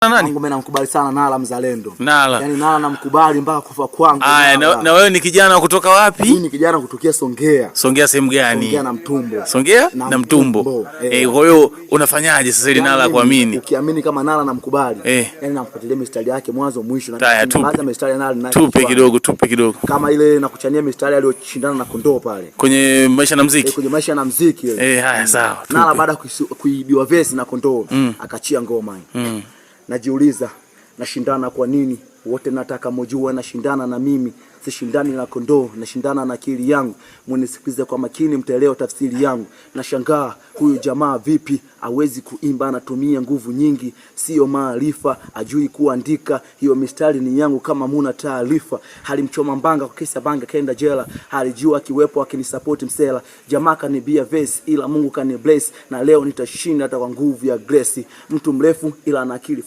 Nani? Mimi namkubali sana Nala Mzalendo. Nala. Yaani Nala namkubali mpaka kufa kwangu. Aya, na wewe ni kijana kutoka wapi? Mimi ni kijana kutokea Songea. Songea sehemu gani? Songea na Mtumbo. Songea na Mtumbo. Kwa hiyo unafanyaje sasa ili Nala kuamini? Ukiamini kama Nala namkubali. Yaani namfuatilia mistari yake mwanzo mwisho na baadhi mistari ya Nala tupe kidogo. Kama ile nakuchania mistari aliyoshindana na Kondoo pale. Kwenye maisha na muziki. Kwenye maisha na muziki. Haya sawa. Nala baada kuibiwa verse na Kondoo akachia ngoma hii. Najiuliza nashindana kwa nini? Wote nataka mjue nashindana na mimi, sishindani na Kondoo, nashindana na akili yangu. Mnisikilize kwa makini mtaelewa tafsiri yangu. Nashangaa huyu jamaa vipi hawezi kuimba, anatumia nguvu nyingi, sio maarifa, ajui kuandika. Hiyo mistari ni yangu kama muna taarifa. Halimchoma mbanga kwa kisa banga kaenda jela, halijua kiwepo akinisupport msela. Jamaa kanibia verse ila Mungu kanibless, na leo nitashinda hata kwa nguvu ya grace. Mtu mrefu ila ana akili